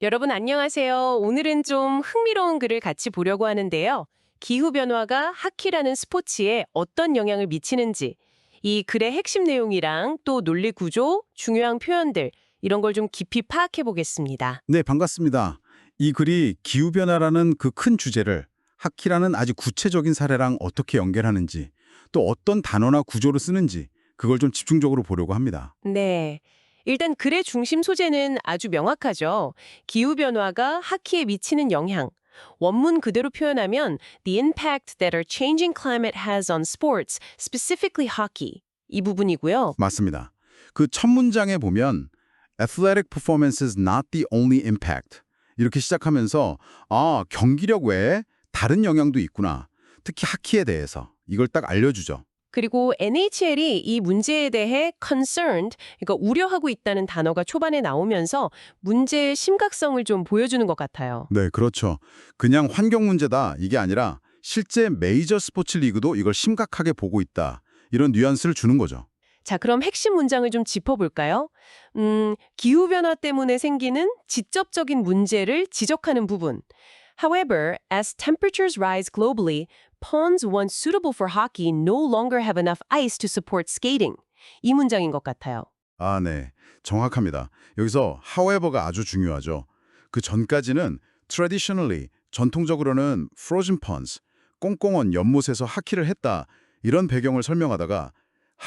여러분 안녕하세요. 오늘은 좀 흥미로운 글을 같이 보려고 하는데요. 기후변화가 하키라는 스포츠에 어떤 영향을 미치는지, 이 글의 핵심 내용이랑 또 논리 구조, 중요한 표현들, 이런 걸 좀 깊이 파악해 보겠습니다. 네, 반갑습니다. 이 글이 기후변화라는 그 큰 주제를 하키라는 아주 구체적인 사례랑 어떻게 연결하는지, 또 어떤 단어나 구조를 쓰는지, 그걸 좀 집중적으로 보려고 합니다. 네. 일단 글의 중심 소재는 아주 명확하죠. 기후변화가 하키에 미치는 영향. 원문 그대로 표현하면 The impact that our changing climate has on sports, specifically hockey. 이 부분이고요. 맞습니다. 그 첫 문장에 보면 Athletic performance is not the only impact. 이렇게 시작하면서 경기력 외에 다른 영향도 있구나. 특히 하키에 대해서 이걸 딱 알려주죠. 그리고 NHL이 이 문제에 대해 concerned, 그러니까 우려하고 있다는 단어가 초반에 나오면서 문제의 심각성을 좀 보여주는 것 같아요. 네, 그렇죠. 그냥 환경 문제다 이게 아니라 실제 메이저 스포츠 리그도 이걸 심각하게 보고 있다. 이런 뉘앙스를 주는 거죠. 자, 그럼 핵심 문장을 좀 짚어볼까요? 기후변화 때문에 생기는 직접적인 문제를 지적하는 부분. However, as temperatures rise globally, ponds once suitable for hockey no longer have enough ice to support skating. 이 문장인 것 같아요. 아, 네. 정확합니다. 여기서 however가 아주 중요하죠. 그 전까지는 traditionally, 전통적으로는 frozen ponds, 꽁꽁 언 연못에서 하키를 했다. 이런 배경을 설명하다가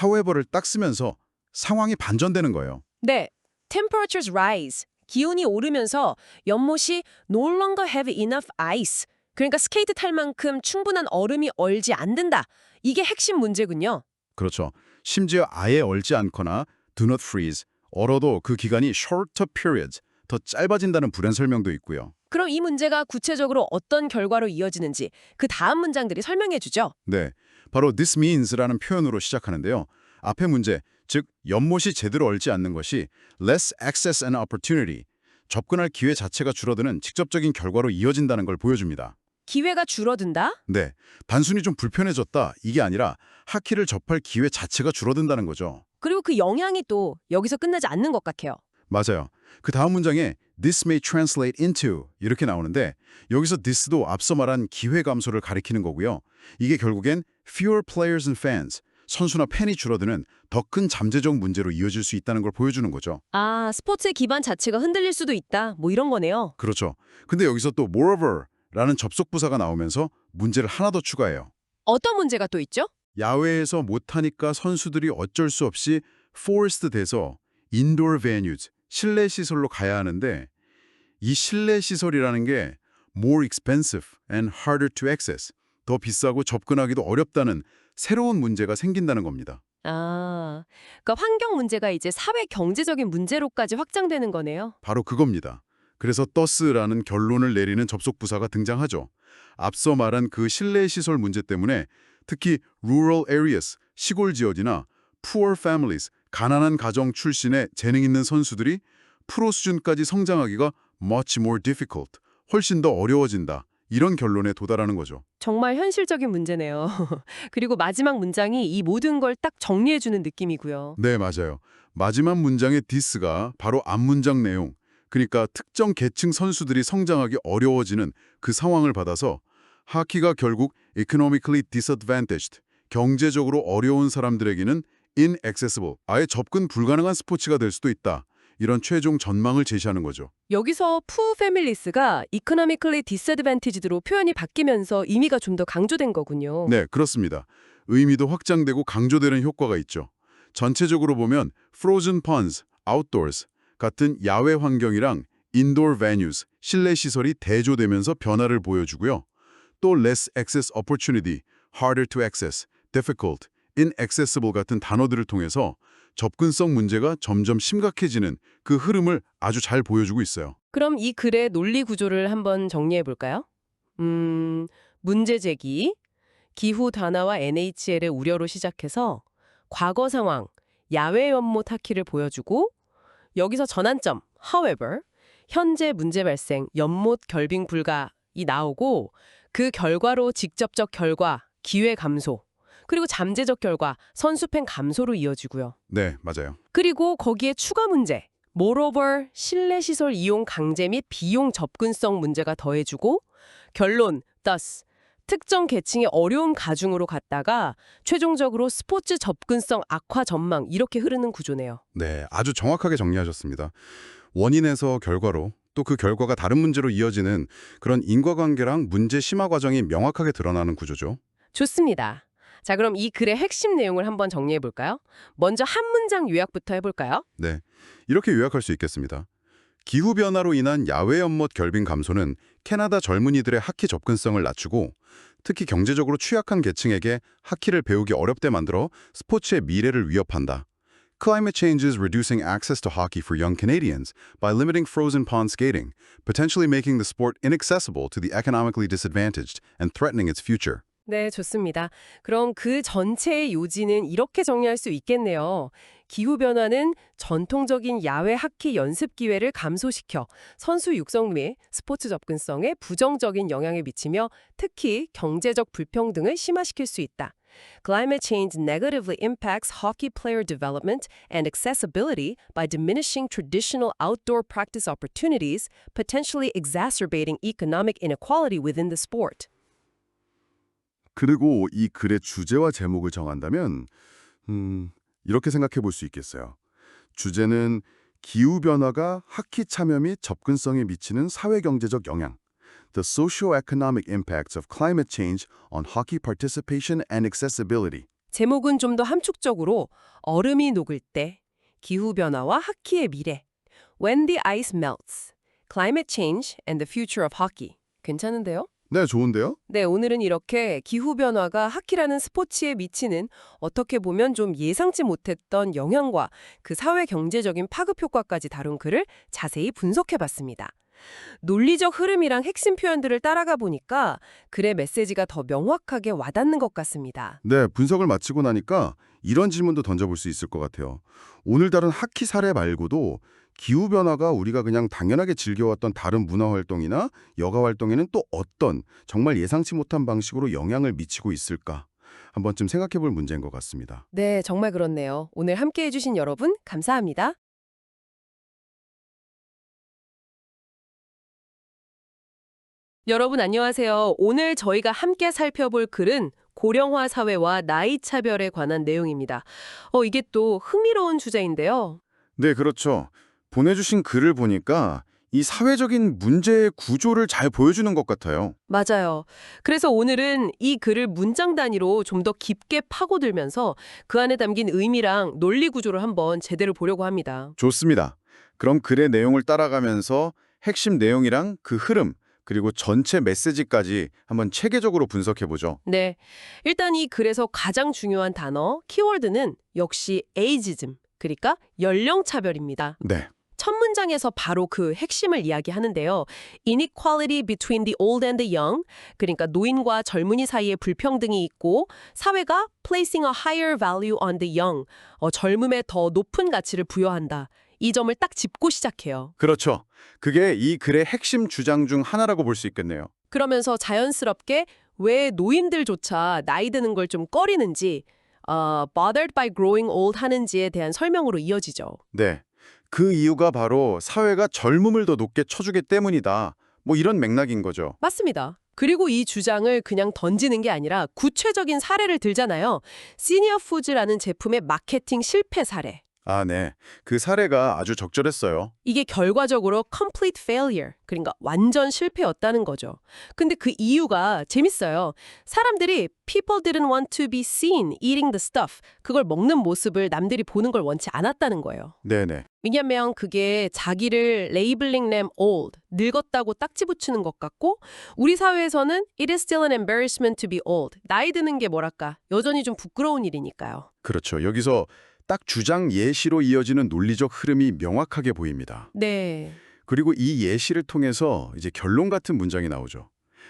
however를 딱 쓰면서 상황이 반전되는 거예요. 네, temperatures rise. 기온이 오르면서 연못이 no longer have enough ice. 그러니까 스케이트 탈 만큼 충분한 얼음이 얼지 않는다. 이게 핵심 문제군요. 그렇죠. 심지어 아예 얼지 않거나 do not freeze, 얼어도 그 기간이 shorter periods, 더 짧아진다는 불연 설명도 있고요. 그럼 이 문제가 구체적으로 어떤 결과로 이어지는지 그 다음 문장들이 설명해 주죠. 네, 바로 this means라는 표현으로 시작하는데요. 앞의 문제, 즉 연못이 제대로 얼지 않는 것이 less access and opportunity, 접근할 기회 자체가 줄어드는 직접적인 결과로 이어진다는 걸 보여줍니다. 기회가 줄어든다? 네, 단순히 좀 불편해졌다 이게 아니라 하키를 접할 기회 자체가 줄어든다는 거죠. 그리고 그 영향이 또 여기서 끝나지 않는 것 같아요. 맞아요. 그 다음 문장에 this may translate into 이렇게 나오는데 여기서 this도 앞서 말한 기회 감소를 가리키는 거고요. 이게 결국엔 fewer players and fans, 선수나 팬이 줄어드는 더 큰 잠재적 문제로 이어질 수 있다는 걸 보여주는 거죠. 아, 스포츠의 기반 자체가 흔들릴 수도 있다. 뭐 이런 거네요. 그렇죠. 근데 여기서 또 moreover라는 접속 부사가 나오면서 문제를 하나 더 추가해요. 어떤 문제가 또 있죠? 야외에서 못하니까 선수들이 어쩔 수 없이 forced 돼서 indoor venues, 실내 시설로 가야 하는데 이 실내 시설이라는 게 more expensive and harder to access, 더 비싸고 접근하기도 어렵다는 새로운 문제가 생긴다는 겁니다. 아, 그러니까 환경 문제가 이제 사회 경제적인 문제로까지 확장되는 거네요. 바로 그겁니다. 그래서 더스라는 결론을 내리는 접속 부사가 등장하죠. 앞서 말한 그 실내 시설 문제 때문에 특히 rural areas, 시골 지역이나 poor families, 가난한 가정 출신의 재능 있는 선수들이 프로 수준까지 성장하기가 much more difficult, 훨씬 더 어려워진다. 이런 결론에 도달하는 거죠. 정말 현실적인 문제네요. 그리고 마지막 문장이 이 모든 걸 딱 정리해주는 느낌이고요. 네, 맞아요. 마지막 문장의 this가 바로 앞문장 내용, 그러니까 특정 계층 선수들이 성장하기 어려워지는 그 상황을 받아서 하키가 결국 economically disadvantaged, 경제적으로 어려운 사람들에게는 inaccessible, 아예 접근 불가능한 스포츠가 될 수도 있다. 이런 최종 전망을 제시하는 거죠. 여기서 poor families가 economically disadvantaged로 표현이 바뀌면서 의미가 좀 더 강조된 거군요. 네, 그렇습니다. 의미도 확장되고 강조되는 효과가 있죠. 전체적으로 보면 frozen ponds, outdoors 같은 야외 환경이랑 indoor venues, 실내 시설이 대조되면서 변화를 보여주고요. 또 less access opportunity, harder to access, difficult, inaccessible 같은 단어들을 통해서 접근성 문제가 점점 심각해지는 그 흐름을 아주 잘 보여주고 있어요. 그럼 이 글의 논리 구조를 한번 정리해 볼까요? 문제 제기, 기후 단화와 NHL의 우려로 시작해서 과거 상황, 야외 연못 하키를 보여주고 여기서 전환점, however, 현재 문제 발생, 연못 결빙 불가이 나오고 그 결과로 직접적 결과, 기회 감소, 그리고 잠재적 결과, 선수 팬 감소로 이어지고요. 네, 맞아요. 그리고 거기에 추가 문제, Moreover, 실내시설 이용 강제 및 비용 접근성 문제가 더해주고 결론, thus, 특정 계층의 어려움 가중으로 갔다가 최종적으로 스포츠 접근성 악화 전망 이렇게 흐르는 구조네요. 네, 아주 정확하게 정리하셨습니다. 원인에서 결과로 또 그 결과가 다른 문제로 이어지는 그런 인과관계랑 문제 심화 과정이 명확하게 드러나는 구조죠. 좋습니다. 자, 그럼 이 글의 핵심 내용을 한번 정리해 볼까요? 먼저 한 문장 요약부터 해볼까요? 네, 이렇게 요약할 수 있겠습니다. 기후변화로 인한 야외 연못 결빙 감소는 캐나다 젊은이들의 하키 접근성을 낮추고 특히 경제적으로 취약한 계층에게 하키를 배우기 어렵게 만들어 스포츠의 미래를 위협한다. Climate change is reducing access to hockey for young Canadians by limiting frozen pond skating, potentially making the sport inaccessible to the economically disadvantaged and threatening its future. 네, 좋습니다. 그럼 그 전체의 요지는 이렇게 정리할 수 있겠네요. 기후변화는 전통적인 야외 하키 연습 기회를 감소시켜 선수 육성 및 스포츠 접근성에 부정적인 영향을 미치며 특히 경제적 불평등을 심화시킬 수 있다. Climate change negatively impacts hockey player development and accessibility by diminishing traditional outdoor practice opportunities, potentially exacerbating economic inequality within the sport. 그리고 이 글의 주제와 제목을 정한다면 이렇게 생각해 볼 수 있겠어요. 주제는 기후변화가 하키 참여 및 접근성에 미치는 사회경제적 영향 The socio-economic impacts of climate change on hockey participation and accessibility. 제목은 좀 더 함축적으로 얼음이 녹을 때, 기후변화와 하키의 미래, When the ice melts, Climate change and the future of hockey. 괜찮은데요? 네, 좋은데요? 네, 오늘은 이렇게 기후변화가 하키라는 스포츠에 미치는 어떻게 보면 좀 예상치 못했던 영향과 그 사회 경제적인 파급 효과까지 다룬 글을 자세히 분석해봤습니다. 논리적 흐름이랑 핵심 표현들을 따라가 보니까 글의 메시지가 더 명확하게 와닿는 것 같습니다. 네, 분석을 마치고 나니까 이런 질문도 던져볼 수 있을 것 같아요. 오늘 다룬 하키 사례 말고도 기후변화가 우리가 그냥 당연하게 즐겨왔던 다른 문화활동이나 여가활동에는 또 어떤 정말 예상치 못한 방식으로 영향을 미치고 있을까? 한 번쯤 생각해 볼 문제인 것 같습니다. 네, 정말 그렇네요. 오늘 함께해 주신 여러분 감사합니다. 여러분 안녕하세요. 오늘 저희가 함께 살펴볼 글은 고령화 사회와 나이 차별에 관한 내용입니다. 이게 또 흥미로운 주제인데요. 네, 그렇죠. 보내주신 글을 보니까 이 사회적인 문제의 구조를 잘 보여주는 것 같아요. 맞아요. 그래서 오늘은 이 글을 문장 단위로 좀 더 깊게 파고들면서 그 안에 담긴 의미랑 논리 구조를 한번 제대로 보려고 합니다. 좋습니다. 그럼 글의 내용을 따라가면서 핵심 내용이랑 그 흐름, 그리고 전체 메시지까지 한번 체계적으로 분석해보죠. 네. 일단 이 글에서 가장 중요한 단어, 키워드는 역시 ageism, 그러니까 연령차별입니다. 네. 첫 문장에서 바로 그 핵심을 이야기하는데요. Inequality between the old and the young, 그러니까 노인과 젊은이 사이에 불평등이 있고 사회가 placing a higher value on the young, 젊음에 더 높은 가치를 부여한다. 이 점을 딱 짚고 시작해요. 그렇죠. 그게 이 글의 핵심 주장 중 하나라고 볼 수 있겠네요. 그러면서 자연스럽게 왜 노인들조차 나이 드는 걸 좀 꺼리는지, bothered by growing old 하는지에 대한 설명으로 이어지죠. 네. 그 이유가 바로 사회가 젊음을 더 높게 쳐주기 때문이다. 뭐 이런 맥락인 거죠. 맞습니다. 그리고 이 주장을 그냥 던지는 게 아니라 구체적인 사례를 들잖아요. 시니어 푸즈라는 제품의 마케팅 실패 사례. 아, 네. 그 사례가 아주 적절했어요. 이게 결과적으로 complete failure, 그러니까 완전 실패였다는 거죠. 근데 그 이유가 재밌어요. 사람들이 people didn't want to be seen eating the stuff, 그걸 먹는 모습을 남들이 보는 걸 원치 않았다는 거예요. 네네. 왜냐면 그게 자기를 labeling them old, 늙었다고 딱지 붙이는 것 같고 우리 사회에서는 it is still an embarrassment to be old, 나이 드는 게 뭐랄까 여전히 좀 부끄러운 일이니까요. 그렇죠. 여기서 딱 주장 예시로 이어지는 논리적 흐름이 명확하게 보입니다. 네. 그리고 이 예시를 통해서 이제 결론 같은 문장이 나오죠.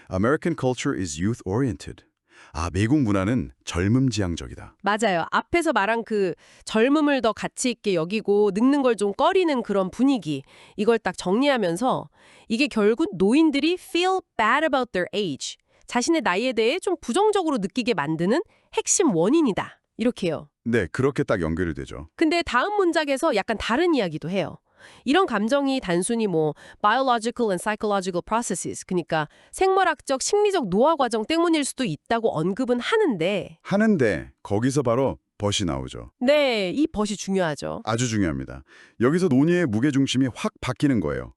American culture is youth-oriented. 아, 미국 문화는 젊음지향적이다. 맞아요. 앞에서 말한 그 젊음을 더 가치 있게 여기고 늙는 걸 좀 꺼리는 그런 분위기, 이걸 딱 정리하면서 이게 결국 노인들이 feel bad about their age, 자신의 나이에 대해 좀 부정적으로 느끼게 만드는 핵심 원인이다. 이렇게요. 네, 그렇게 딱 연결이 되죠. 근데 다음 문장에서 약간 다른 이야기도 해요. 이런 감정이 단순히 biological and psychological processes, 그러니까 생물학적, 심리적 노화 과정 때문일 수도 있다고 언급은 하는데 거기서 바로 벗이 나오죠. 네, 이 벗이 중요하죠. 아주 중요합니다. 여기서 논의의 무게중심이 확 바뀌는 거예요.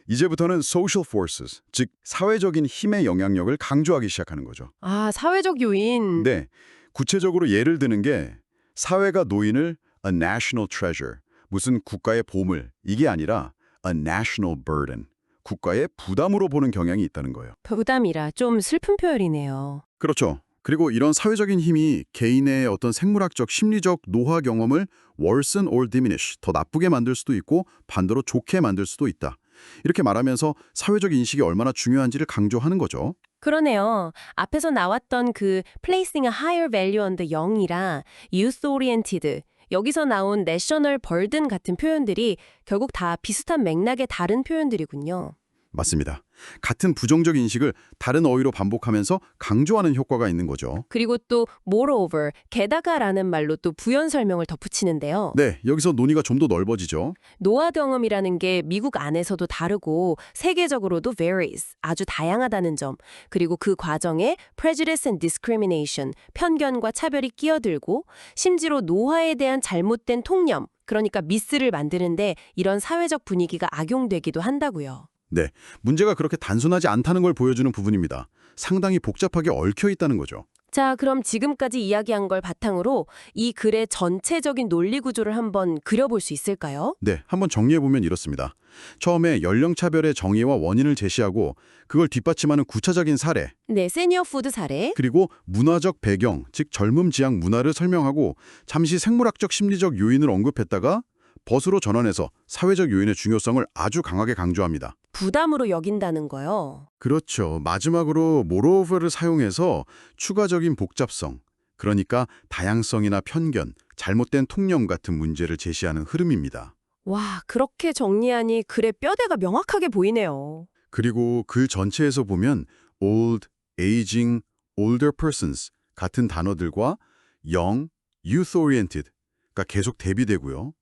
이제부터는 social forces, 즉 사회적인 힘의 영향력을 강조하기 시작하는 거죠. 아, 사회적 요인. 네, 구체적으로 예를 드는 게 사회가 노인을 a national treasure, 무슨 국가의 보물, 이게 아니라 a national burden, 국가의 부담으로 보는 경향이 있다는 거예요. 부담이라 좀 슬픈 표현이네요. 그렇죠. 그리고 이런 사회적인 힘이 개인의 어떤 생물학적, 심리적 노화 경험을 worsen or diminish, 더 나쁘게 만들 수도 있고 반대로 좋게 만들 수도 있다. 이렇게 말하면서 사회적 인식이 얼마나 중요한지를 강조하는 거죠. 그러네요. 앞에서 나왔던 그 placing a higher value on the young이랑 youth-oriented, 여기서 나온 national burden 같은 표현들이 결국 다 비슷한 맥락의 다른 표현들이군요. 맞습니다. 같은 부정적 인식을 다른 어휘로 반복하면서 강조하는 효과가 있는 거죠. 그리고 또 moreover, 게다가라는 말로 또 부연 설명을 덧붙이는데요. 네, 여기서 논의가 좀 더 넓어지죠. 노화 경험이라는 게 미국 안에서도 다르고 세계적으로도 varies, 아주 다양하다는 점, 그리고 그 과정에 prejudice and discrimination, 편견과 차별이 끼어들고 심지어 노화에 대한 잘못된 통념, 그러니까 미스를 만드는데 이런 사회적 분위기가 악용되기도 한다고요. 네, 문제가 그렇게 단순하지 않다는 걸 보여주는 부분입니다. 상당히 복잡하게 얽혀 있다는 거죠. 자, 그럼 지금까지 이야기한 걸 바탕으로 이 글의 전체적인 논리 구조를 한번 그려볼 수 있을까요? 네, 한번 정리해보면 이렇습니다. 처음에 연령차별의 정의와 원인을 제시하고 그걸 뒷받침하는 구체적인 사례, 네, 세니어 푸드 사례. 그리고 문화적 배경, 즉 젊음 지향 문화를 설명하고 잠시 생물학적 심리적 요인을 언급했다가 벗으로 전환해서 사회적 요인의 중요성을 아주 강하게 강조합니다. 부담으로 여긴다는 거요. 그렇죠. 마지막으로 moreover를 사용해서 추가적인 복잡성, 그러니까 다양성이나 편견, 잘못된 통념 같은 문제를 제시하는 흐름입니다. 와, 그렇게 정리하니 글의 뼈대가 명확하게 보이네요. 그리고 글 전체에서 보면 old, aging, older persons 같은 단어들과 young, youth-oriented가 계속 대비되고요.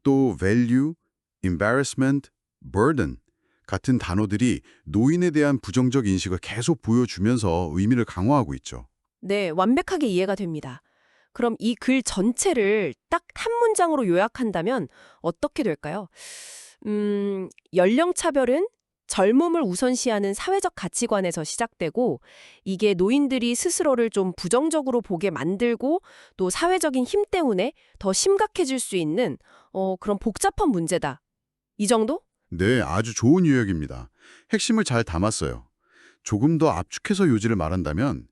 또 value, embarrassment, burden 같은 단어들이 노인에 대한 부정적 인식을 계속 보여주면서 의미를 강화하고 있죠. 네, 완벽하게 이해가 됩니다. 그럼 이 글 전체를 딱 한 문장으로 요약한다면 어떻게 될까요? 연령차별은 젊음을 우선시하는 사회적 가치관에서 시작되고 이게 노인들이 스스로를 좀 부정적으로 보게 만들고 또 사회적인 힘 때문에 더 심각해질 수 있는 그런 복잡한 문제다. 이 정도? 네, 아주 좋은 요약입니다. 핵심을 잘 담았어요. 조금 더 압축해서 요지를 말한다면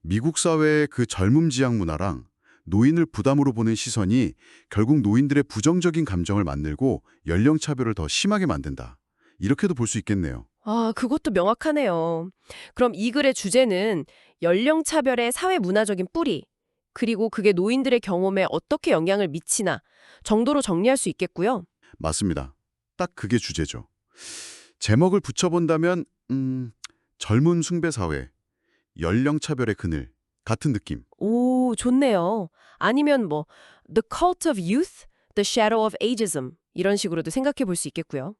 미국 사회의 그 젊음 지향 문화랑 노인을 부담으로 보는 시선이 결국 노인들의 부정적인 감정을 만들고 연령차별을 더 심하게 만든다. 이렇게도 볼 수 있겠네요. 아, 그것도 명확하네요. 그럼 이 글의 주제는 연령차별의 사회 문화적인 뿌리, 그리고 그게 노인들의 경험에 어떻게 영향을 미치나 정도로 정리할 수 있겠고요. 맞습니다. 딱 그게 주제죠. 제목을 붙여본다면 젊은 숭배 사회, 연령차별의 그늘 같은 느낌. 오, 좋네요. 아니면 The Cult of Youth, The Shadow of Ageism 이런 식으로도 생각해 볼 수 있겠고요.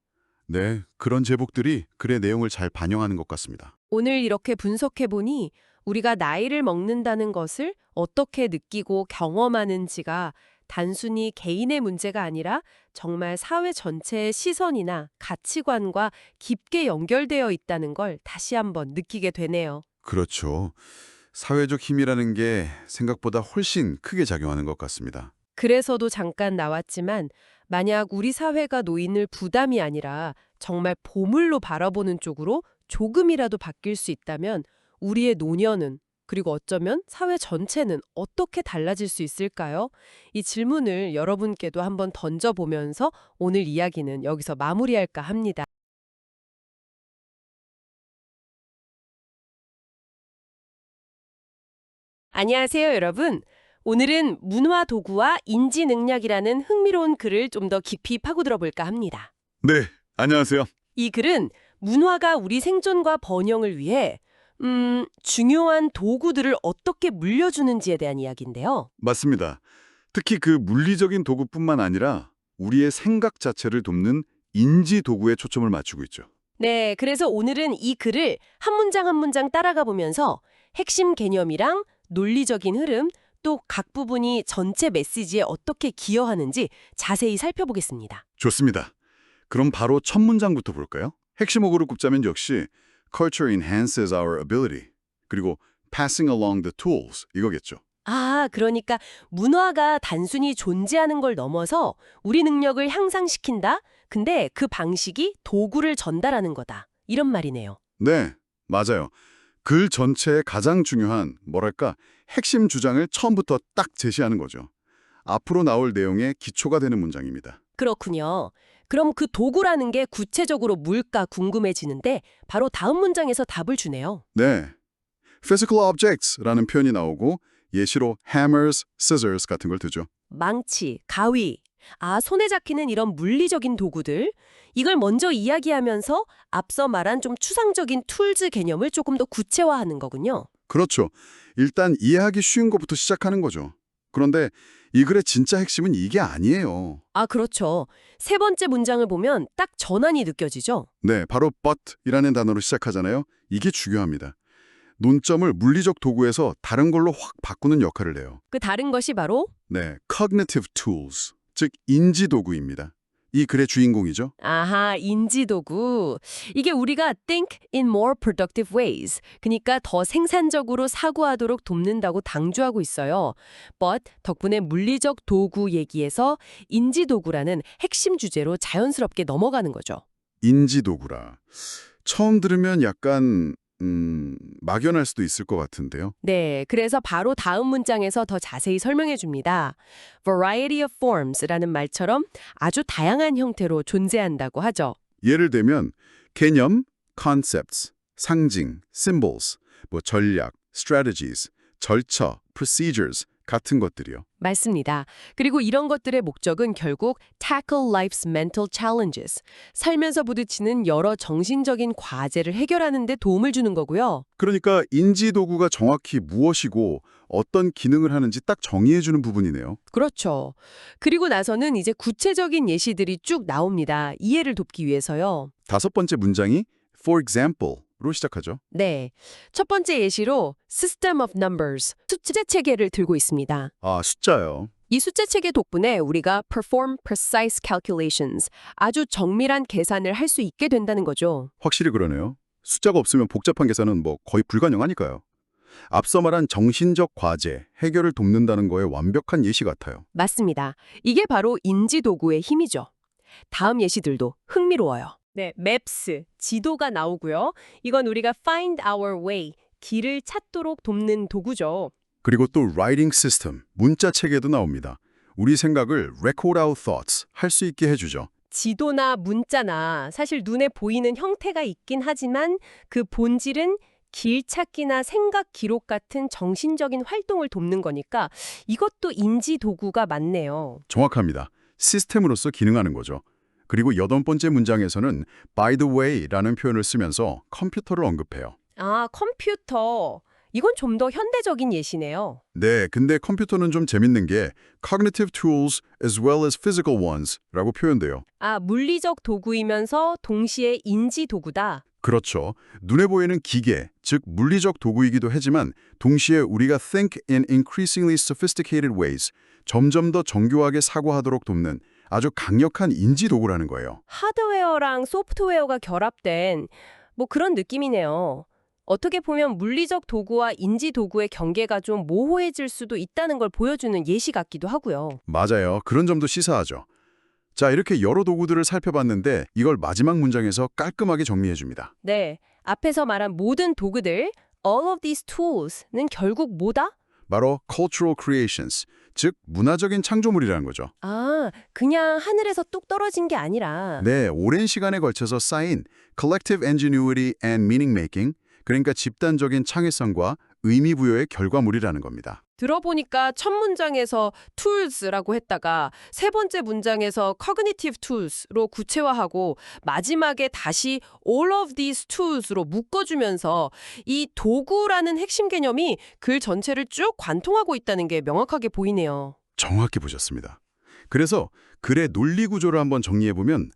네, 그런 제목들이 글의 내용을 잘 반영하는 것 같습니다. 오늘 이렇게 분석해 보니 우리가 나이를 먹는다는 것을 어떻게 느끼고 경험하는지가 단순히 개인의 문제가 아니라 정말 사회 전체의 시선이나 가치관과 깊게 연결되어 있다는 걸 다시 한번 느끼게 되네요. 그렇죠. 사회적 힘이라는 게 생각보다 훨씬 크게 작용하는 것 같습니다. 그래서도 잠깐 나왔지만 만약 우리 사회가 노인을 부담이 아니라 정말 보물로 바라보는 쪽으로 조금이라도 바뀔 수 있다면 우리의 노년은 그리고 어쩌면 사회 전체는 어떻게 달라질 수 있을까요? 이 질문을 여러분께도 한번 던져보면서 오늘 이야기는 여기서 마무리할까 합니다. 안녕하세요, 여러분. 오늘은 문화 도구와 인지 능력이라는 흥미로운 글을 좀 더 깊이 파고들어 볼까 합니다. 네, 안녕하세요. 이 글은 문화가 우리 생존과 번영을 위해 중요한 도구들을 어떻게 물려주는지에 대한 이야기인데요. 맞습니다. 특히 그 물리적인 도구뿐만 아니라 우리의 생각 자체를 돕는 인지 도구에 초점을 맞추고 있죠. 네, 그래서 오늘은 이 글을 한 문장 한 문장 따라가 보면서 핵심 개념이랑 논리적인 흐름, 또 각 부분이 전체 메시지에 어떻게 기여하는지 자세히 살펴보겠습니다. 좋습니다. 그럼 바로 첫 문장부터 볼까요? 핵심어구를 꼽자면 역시 Culture enhances our ability. 그리고 passing along the tools 이거겠죠. 아, 그러니까 문화가 단순히 존재하는 걸 넘어서 우리 능력을 향상시킨다? 근데 그 방식이 도구를 전달하는 거다. 이런 말이네요. 네, 맞아요. 글 전체의 가장 중요한, 뭐랄까, 핵심 주장을 처음부터 딱 제시하는 거죠. 앞으로 나올 내용의 기초가 되는 문장입니다. 그렇군요. 그럼 그 도구라는 게 구체적으로 뭘까 궁금해지는데 바로 다음 문장에서 답을 주네요. 네, physical objects라는 표현이 나오고 예시로 hammers, scissors 같은 걸 두죠. 망치, 가위. 아, 손에 잡히는 이런 물리적인 도구들. 이걸 먼저 이야기하면서 앞서 말한 좀 추상적인 툴즈 개념을 조금 더 구체화하는 거군요. 그렇죠. 일단 이해하기 쉬운 것부터 시작하는 거죠. 그런데 이 글의 진짜 핵심은 이게 아니에요. 아, 그렇죠. 세 번째 문장을 보면 딱 전환이 느껴지죠? 네, 바로 but이라는 단어로 시작하잖아요. 이게 중요합니다. 논점을 물리적 도구에서 다른 걸로 확 바꾸는 역할을 해요. 그 다른 것이 바로 네, cognitive tools, 즉 인지 도구입니다. 이 글의 주인공이죠. 아하, 인지도구. 이게 우리가 think in more productive ways. 그러니까 더 생산적으로 사고하도록 돕는다고 강조하고 있어요. But 덕분에 물리적 도구 얘기에서 인지도구라는 핵심 주제로 자연스럽게 넘어가는 거죠. 인지 도구라. 처음 들으면 약간 막연할 수도 있을 것 같은데요. 네, 그래서 바로 다음 문장에서 더 자세히 설명해 줍니다. Variety of forms라는 말처럼 아주 다양한 형태로 존재한다고 하죠. 예를 들면 개념, concepts, 상징, symbols, 뭐 전략, strategies, 절차, procedures 같은 것들이요. 맞습니다. 그리고 이런 것들의 목적은 결국 tackle life's mental challenges, 살면서 부딪히는 여러 정신적인 과제를 해결하는 데 도움을 주는 거고요. 그러니까 인지 도구가 정확히 무엇이고 어떤 기능을 하는지 딱 정의해주는 부분이네요. 그렇죠. 그리고 나서는 이제 구체적인 예시들이 쭉 나옵니다. 이해를 돕기 위해서요. 다섯 번째 문장이 for example로 시작하죠. 네. 첫 번째 예시로 system of numbers, 숫자 체계를 들고 있습니다. 아, 숫자요. 이 숫자 체계 덕분에 우리가 perform precise calculations, 아주 정밀한 계산을 할 수 있게 된다는 거죠. 확실히 그러네요. 숫자가 없으면 복잡한 계산은 뭐 거의 불가능하니까요. 앞서 말한 정신적 과제, 해결을 돕는다는 거에 완벽한 예시 같아요. 맞습니다. 이게 바로 인지도구의 힘이죠. 다음 예시들도 흥미로워요. 네, maps, 지도가 나오고요. 이건 우리가 find our way, 길을 찾도록 돕는 도구죠. 그리고 또 writing system, 문자 체계도 나옵니다. 우리 생각을 record our thoughts, 할 수 있게 해주죠. 지도나 문자나 사실 눈에 보이는 형태가 있긴 하지만 그 본질은 길 찾기나 생각 기록 같은 정신적인 활동을 돕는 거니까 이것도 인지 도구가 맞네요. 정확합니다. 시스템으로서 기능하는 거죠. 그리고 여덟 번째 문장에서는 by the way라는 표현을 쓰면서 컴퓨터를 언급해요. 아, 컴퓨터. 이건 좀 더 현대적인 예시네요. 네, 근데 컴퓨터는 좀 재밌는 게 cognitive tools as well as physical ones라고 표현돼요. 아, 물리적 도구이면서 동시에 인지 도구다. 그렇죠. 눈에 보이는 기계, 즉 물리적 도구이기도 하지만 동시에 우리가 think in increasingly sophisticated ways, 점점 더 정교하게 사고하도록 돕는 아주 강력한 인지 도구라는 거예요. 하드웨어랑 소프트웨어가 결합된 뭐 그런 느낌이네요. 어떻게 보면 물리적 도구와 인지 도구의 경계가 좀 모호해질 수도 있다는 걸 보여주는 예시 같기도 하고요. 맞아요. 그런 점도 시사하죠. 자, 이렇게 여러 도구들을 살펴봤는데 이걸 마지막 문장에서 깔끔하게 정리해줍니다. 네, 앞에서 말한 모든 도구들, all of these tools는 결국 뭐다? 바로 cultural creations, 즉 문화적인 창조물이라는 거죠. 아, 그냥 하늘에서 뚝 떨어진 게 아니라 네, 오랜 시간에 걸쳐서 쌓인 collective ingenuity and meaning making, 그러니까 집단적인 창의성과 의미 부여의 결과물이라는 겁니다. 들어보니까 첫 문장에서 tools라고 했다가 세 번째 문장에서 cognitive tools로 구체화하고 마지막에 다시 all of these tools로 묶어주면서 이 도구라는 핵심 개념이 글 전체를 쭉 관통하고 있다는 게 명확하게 보이네요. 정확히 보셨습니다. 그래서 글의 논리 구조를 한번 정리해보면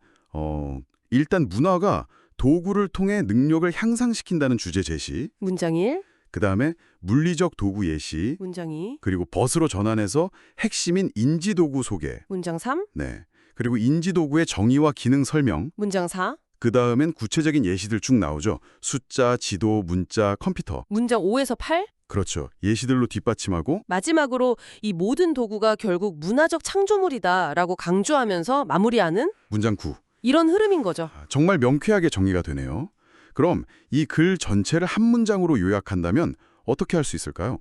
일단 문화가 도구를 통해 능력을 향상시킨다는 주제 제시, 문장 1, 그다음에 물리적 도구 예시, 문장 2, 그리고 벗으로 전환해서 핵심인 인지도구 소개, 문장 3, 네. 그리고 인지도구의 정의와 기능 설명, 문장 4, 그다음엔 구체적인 예시들 쭉 나오죠. 숫자, 지도, 문자, 컴퓨터. 문장 5에서 8, 그렇죠. 예시들로 뒷받침하고 마지막으로 이 모든 도구가 결국 문화적 창조물이다라고 강조하면서 마무리하는 문장 9. 이런 흐름인 거죠. 정말 명쾌하게 정의가 되네요. 그럼 이 글 전체를 한 문장으로 요약한다면 어떻게 할 수 있을까요?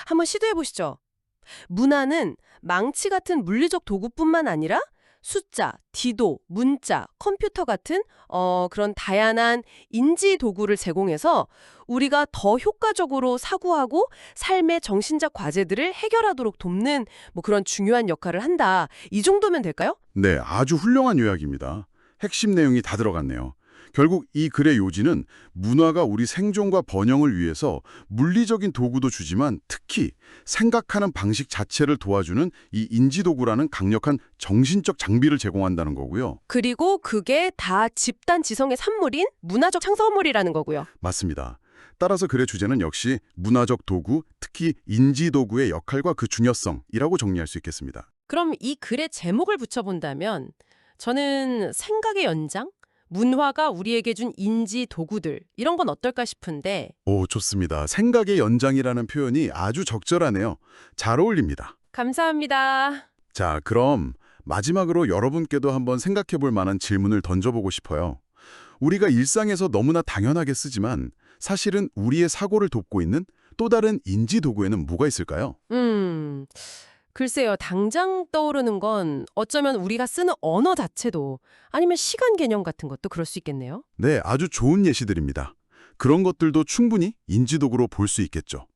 한번 시도해 보시죠. 문화는 망치 같은 물리적 도구뿐만 아니라 숫자, 디도, 문자, 컴퓨터 같은 그런 다양한 인지 도구를 제공해서 우리가 더 효과적으로 사고하고 삶의 정신적 과제들을 해결하도록 돕는 뭐 그런 중요한 역할을 한다. 이 정도면 될까요? 네, 아주 훌륭한 요약입니다. 핵심 내용이 다 들어갔네요. 결국 이 글의 요지는 문화가 우리 생존과 번영을 위해서 물리적인 도구도 주지만 특히 생각하는 방식 자체를 도와주는 이 인지도구라는 강력한 정신적 장비를 제공한다는 거고요. 그리고 그게 다 집단 지성의 산물인 문화적 창조물이라는 거고요. 맞습니다. 따라서 글의 주제는 역시 문화적 도구, 특히 인지도구의 역할과 그 중요성이라고 정리할 수 있겠습니다. 그럼 이 글의 제목을 붙여본다면 저는 생각의 연장? 문화가 우리에게 준 인지 도구들 이런 건 어떨까 싶은데 오, 좋습니다. 생각의 연장이라는 표현이 아주 적절하네요. 잘 어울립니다. 감사합니다. 자, 그럼 마지막으로 여러분께도 한번 생각해 볼 만한 질문을 던져보고 싶어요. 우리가 일상에서 너무나 당연하게 쓰지만 사실은 우리의 사고를 돕고 있는 또 다른 인지 도구에는 뭐가 있을까요? 글쎄요, 당장 떠오르는 건 어쩌면 우리가 쓰는 언어 자체도 아니면 시간 개념 같은 것도 그럴 수 있겠네요. 네, 아주 좋은 예시들입니다. 그런 것들도 충분히 인지도구로 볼 수 있겠죠.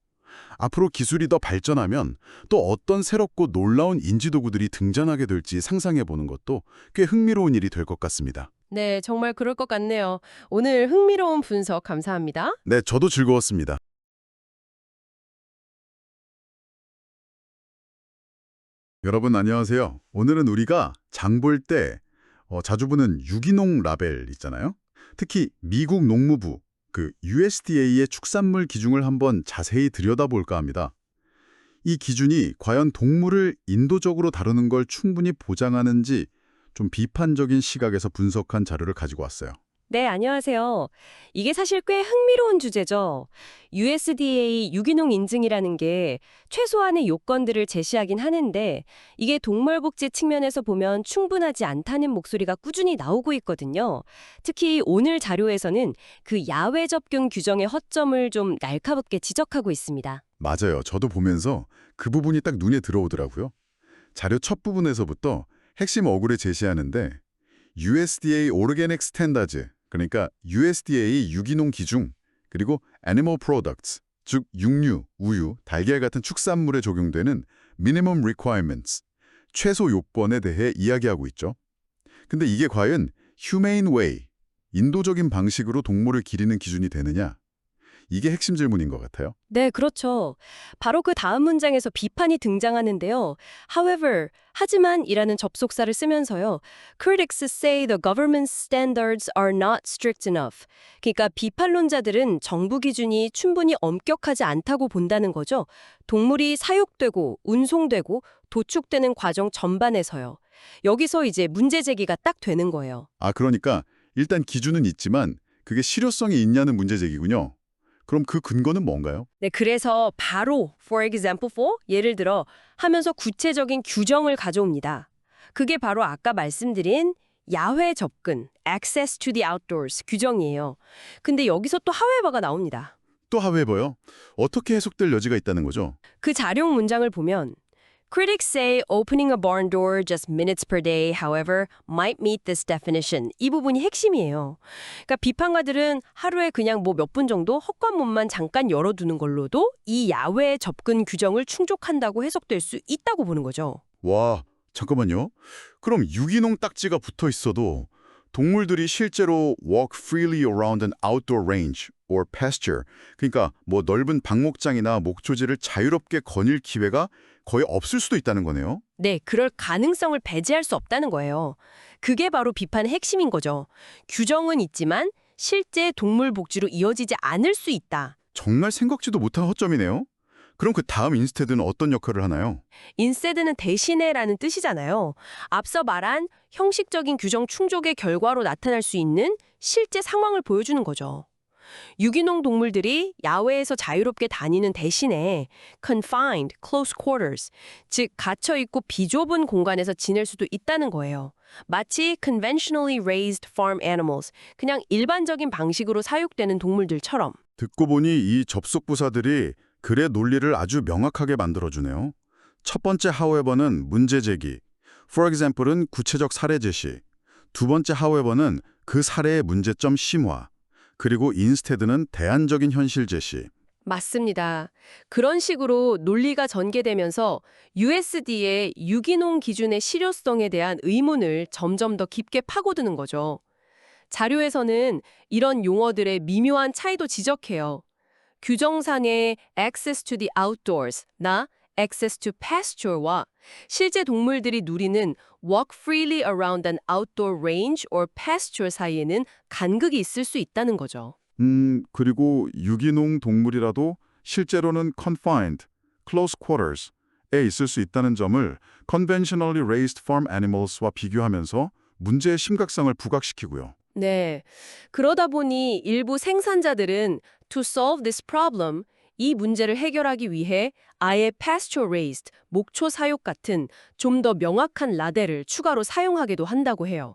앞으로 기술이 더 발전하면 또 어떤 새롭고 놀라운 인지도구들이 등장하게 될지 상상해보는 것도 꽤 흥미로운 일이 될 것 같습니다. 네, 정말 그럴 것 같네요. 오늘 흥미로운 분석 감사합니다. 네, 저도 즐거웠습니다. 여러분 안녕하세요. 오늘은 우리가 장볼 때 자주 보는 유기농 라벨 있잖아요. 특히 미국 농무부, 그 USDA의 축산물 기준을 한번 자세히 들여다볼까 합니다. 이 기준이 과연 동물을 인도적으로 다루는 걸 충분히 보장하는지 좀 비판적인 시각에서 분석한 자료를 가지고 왔어요. 네, 안녕하세요. 이게 사실 꽤 흥미로운 주제죠. USDA 유기농 인증이라는 게 최소한의 요건들을 제시하긴 하는데 이게 동물복지 측면에서 보면 충분하지 않다는 목소리가 꾸준히 나오고 있거든요. 특히 오늘 자료에서는 그 야외 접근 규정의 허점을 좀 날카롭게 지적하고 있습니다. 맞아요. 저도 보면서 그 부분이 딱 눈에 들어오더라고요. 자료 첫 부분에서부터 핵심 어구를 제시하는데 USDA Organic Standards, 그러니까 USDA 유기농 기준, 그리고 Animal Products, 즉 육류, 우유, 달걀 같은 축산물에 적용되는 Minimum Requirements, 최소 요건에 대해 이야기하고 있죠. 근데 이게 과연 Humane Way, 인도적인 방식으로 동물을 기리는 기준이 되느냐? 이게 핵심 질문인 것 같아요. 네, 그렇죠. 바로 그 다음 문장에서 비판이 등장하는데요. However, 하지만이라는 접속사를 쓰면서요. Critics say the government's standards are not strict enough. 그러니까 비판론자들은 정부 기준이 충분히 엄격하지 않다고 본다는 거죠. 동물이 사육되고 운송되고 도축되는 과정 전반에서요. 여기서 이제 문제 제기가 딱 되는 거예요. 아, 그러니까 일단 기준은 있지만 그게 실효성이 있냐는 문제 제기군요. 그럼 그 근거는 뭔가요? 네, 그래서 바로 for example for 예를 들어 하면서 구체적인 규정을 가져옵니다. 그게 바로 아까 말씀드린 야외 접근, access to the outdoors 규정이에요. 근데 여기서 또 하회바가 나옵니다. 또 하회버요? 어떻게 해석될 여지가 있다는 거죠? 그 자료 문장을 보면 Critics say opening a barn door just minutes per day, however, might meet this definition. 이 부분이 핵심이에요. 그러니까 비판가들은 하루에 그냥 뭐 몇 분 정도 헛관문만 잠깐 열어두는 걸로도 이 야외 접근 규정을 충족한다고 해석될 수 있다고 보는 거죠. 와, 잠깐만요. 그럼 유기농 딱지가 붙어 있어도 동물들이 실제로 walk freely around an outdoor range or pasture, 그러니까 뭐 넓은 방목장이나 목초지를 자유롭게 거닐 기회가 거의 없을 수도 있다는 거네요. 네, 그럴 가능성을 배제할 수 없다는 거예요. 그게 바로 비판의 핵심인 거죠. 규정은 있지만 실제 동물 복지로 이어지지 않을 수 있다. 정말 생각지도 못한 허점이네요. 그럼 그 다음 인스테드는 어떤 역할을 하나요? 인stead는 대신에라는 뜻이잖아요. 앞서 말한 형식적인 규정 충족의 결과로 나타날 수 있는 실제 상황을 보여주는 거죠. 유기농 동물들이 야외에서 자유롭게 다니는 대신에 confined, close quarters, 즉 갇혀있고 비좁은 공간에서 지낼 수도 있다는 거예요. 마치 conventionally raised farm animals, 그냥 일반적인 방식으로 사육되는 동물들처럼. 듣고 보니 이 접속 부사들이 글의 논리를 아주 명확하게 만들어주네요. 첫 번째 however는 문제 제기, for example은 구체적 사례 제시, 두 번째 however는 그 사례의 문제점 심화, 그리고 instead는 대안적인 현실 제시. 맞습니다. 그런 식으로 논리가 전개되면서 USDA의 유기농 기준의 실효성에 대한 의문을 점점 더 깊게 파고드는 거죠. 자료에서는 이런 용어들의 미묘한 차이도 지적해요. 규정상의 access to the outdoors나 access to pasture와 실제 동물들이 누리는 walk freely around an outdoor range or pasture 사이에는 간극이 있을 수 있다는 거죠. 그리고 유기농 동물이라도 실제로는 confined, close quarters에 있을 수 있다는 점을 conventionally raised farm animals와 비교하면서 문제의 심각성을 부각시키고요. 네. 그러다 보니 일부 생산자들은 to solve this problem, 이 문제를 해결하기 위해 아예 pasture raised, 목초 사육 같은 좀 더 명확한 라벨을 추가로 사용하기도 한다고 해요.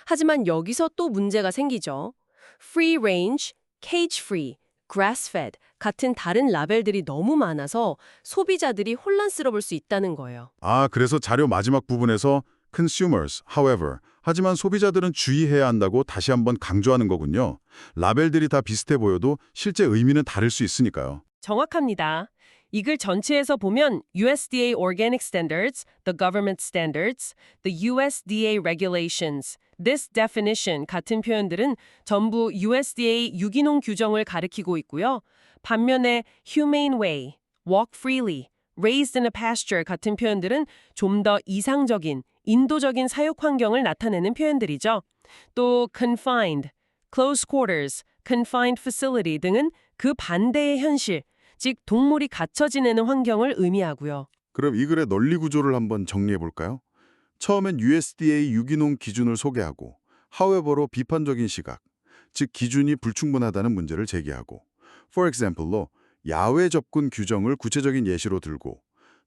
하지만 여기서 또 문제가 생기죠. free range, cage free, grass fed 같은 다른 라벨들이 너무 많아서 소비자들이 혼란스러울 수 있다는 거예요. 그래서 자료 마지막 부분에서 consumers, however, 하지만 소비자들은 주의해야 한다고 다시 한번 강조하는 거군요. 라벨들이 다 비슷해 보여도 실제 의미는 다를 수 있으니까요. 정확합니다. 이 글 전체에서 보면 USDA Organic Standards, the Government Standards, the USDA Regulations, this definition 같은 표현들은 전부 USDA 유기농 규정을 가리키고 있고요. 반면에 humane way, walk freely, raised in a pasture 같은 표현들은 좀 더 이상적인, 인도적인 사육 환경을 나타내는 표현들이죠. 또 confined, close quarters, confined facility 등은 그 반대의 현실, 즉 동물이 갇혀 지내는 환경을 의미하고요. 그럼 이 글의 논리 구조를 한번 정리해 볼까요? 처음엔 USDA 유기농 기준을 소개하고 however로 비판적인 시각, 즉 기준이 불충분하다는 문제를 제기하고 for example로 야외 접근 규정을 구체적인 예시로 들고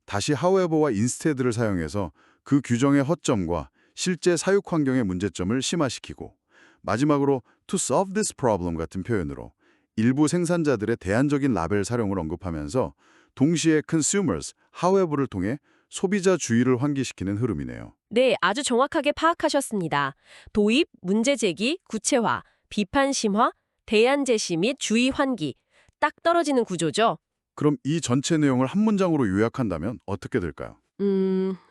다시 however와 instead를 사용해서 그 규정의 허점과 실제 사육 환경의 문제점을 심화시키고 마지막으로 to solve this problem 같은 표현으로 일부 생산자들의 대안적인 라벨 사용을 언급하면서 동시에 consumers, however를 통해 소비자 주의를 환기시키는 흐름이네요. 네, 아주 정확하게 파악하셨습니다. 도입, 문제 제기, 구체화, 비판 심화, 대안 제시 및 주의 환기. 딱 떨어지는 구조죠. 그럼 이 전체 내용을 한 문장으로 요약한다면 어떻게 될까요?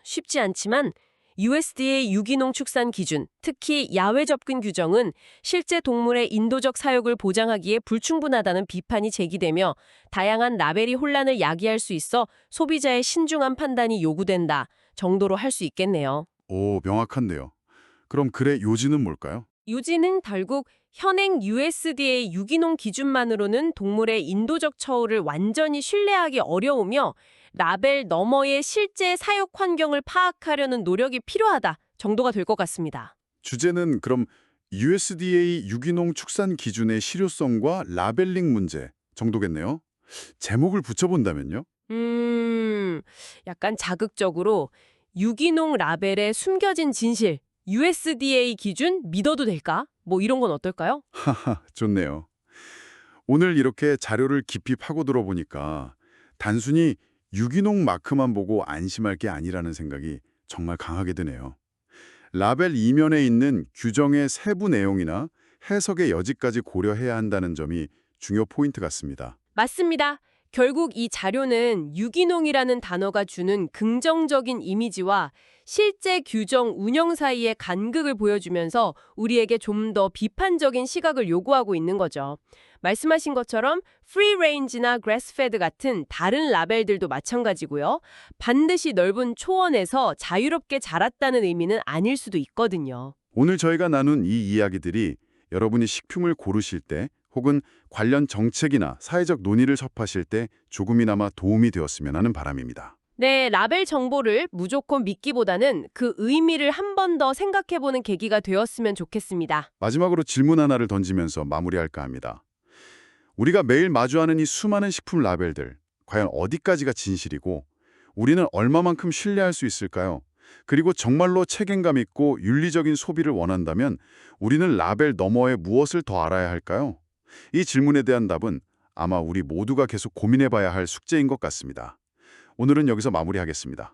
쉽지 않지만 USDA 유기농 축산 기준, 특히 야외 접근 규정은 실제 동물의 인도적 사육을 보장하기에 불충분하다는 비판이 제기되며 다양한 라벨이 혼란을 야기할 수 있어 소비자의 신중한 판단이 요구된다 정도로 할 수 있겠네요. 오, 명확한데요. 그럼 글의 요지는 뭘까요? 요지는 결국 현행 USDA 유기농 기준만으로는 동물의 인도적 처우를 완전히 신뢰하기 어려우며 라벨 너머의 실제 사육 환경을 파악하려는 노력이 필요하다 정도가 될 것 같습니다. 주제는 그럼 USDA 유기농 축산 기준의 실효성과 라벨링 문제 정도겠네요. 제목을 붙여본다면요? 약간 자극적으로 유기농 라벨에 숨겨진 진실, USDA 기준 믿어도 될까? 뭐 이런 건 어떨까요? 하하, 좋네요. 오늘 이렇게 자료를 깊이 파고들어 보니까 단순히 유기농 마크만 보고 안심할 게 아니라는 생각이 정말 강하게 드네요. 라벨 이면에 있는 규정의 세부 내용이나 해석의 여지까지 고려해야 한다는 점이 중요 포인트 같습니다. 맞습니다. 결국 이 자료는 유기농이라는 단어가 주는 긍정적인 이미지와 실제 규정 운영 사이의 간극을 보여주면서 우리에게 좀 더 비판적인 시각을 요구하고 있는 거죠. 말씀하신 것처럼 프리 레인지나 그래스페드 같은 다른 라벨들도 마찬가지고요. 반드시 넓은 초원에서 자유롭게 자랐다는 의미는 아닐 수도 있거든요. 오늘 저희가 나눈 이 이야기들이 여러분이 식품을 고르실 때 혹은 관련 정책이나 사회적 논의를 접하실 때 조금이나마 도움이 되었으면 하는 바람입니다. 네, 라벨 정보를 무조건 믿기보다는 그 의미를 한 번 더 생각해보는 계기가 되었으면 좋겠습니다. 마지막으로 질문 하나를 던지면서 마무리할까 합니다. 우리가 매일 마주하는 이 수많은 식품 라벨들, 과연 어디까지가 진실이고 우리는 얼마만큼 신뢰할 수 있을까요? 그리고 정말로 책임감 있고 윤리적인 소비를 원한다면 우리는 라벨 너머에 무엇을 더 알아야 할까요? 이 질문에 대한 답은 아마 우리 모두가 계속 고민해봐야 할 숙제인 것 같습니다. 오늘은 여기서 마무리하겠습니다.